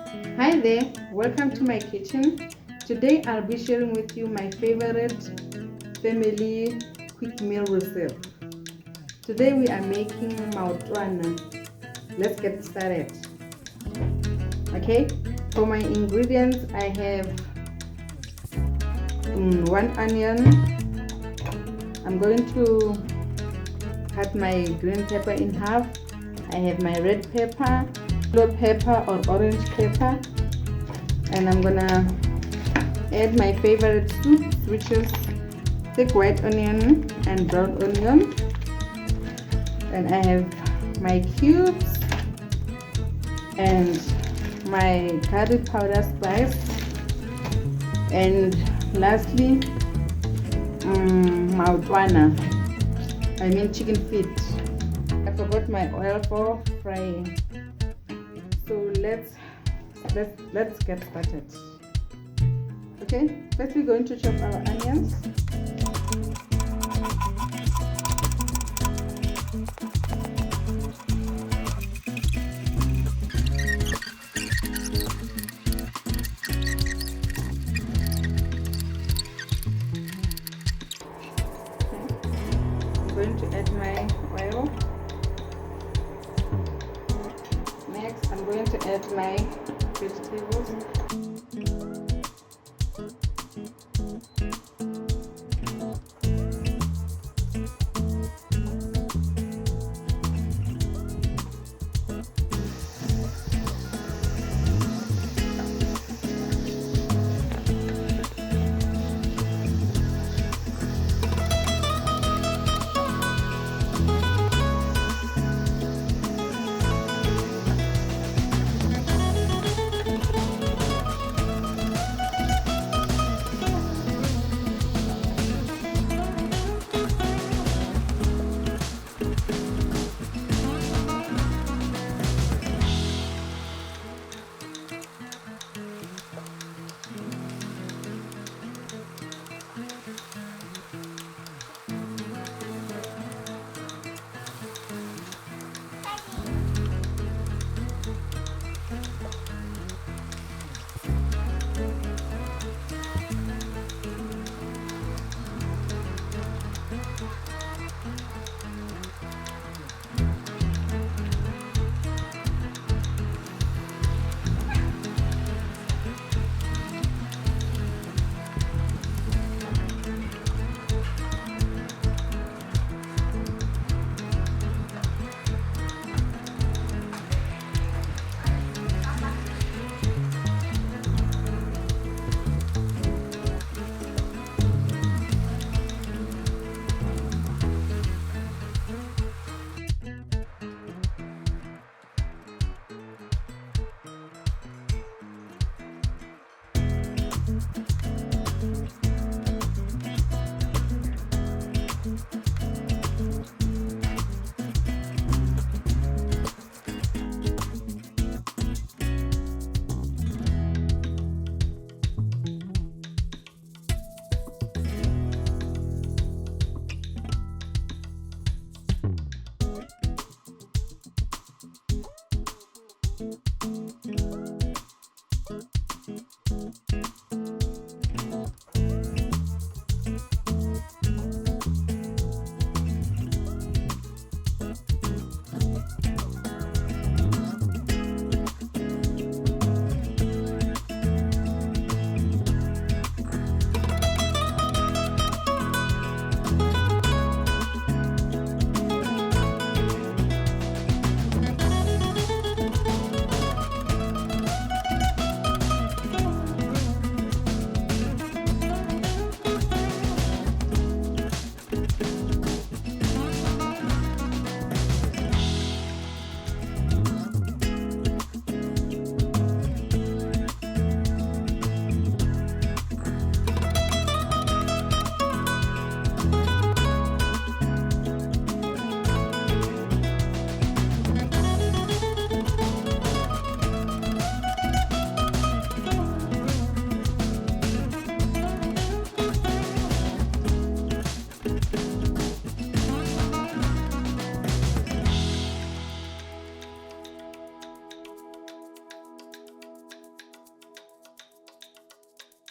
Hi there, welcome to my kitchen. Today I'll be sharing with you my favorite family quick meal recipe. Today we are making mautwana. Let's get started. Okay, for my ingredients I have 1 onion. I'm going to cut my green pepper in half. I have my red pepper, yellow pepper or orange pepper, and I'm gonna add my favorite soup, which is thick white onion and brown onion. And I have my cubes and my curry powder spice, and lastly mautwana, I mean chicken feet. I forgot my oil for frying, so let's get started. Okay, first we're going to chop our onions. I'm going to add my oil. Next, I'm going to add my vegetables.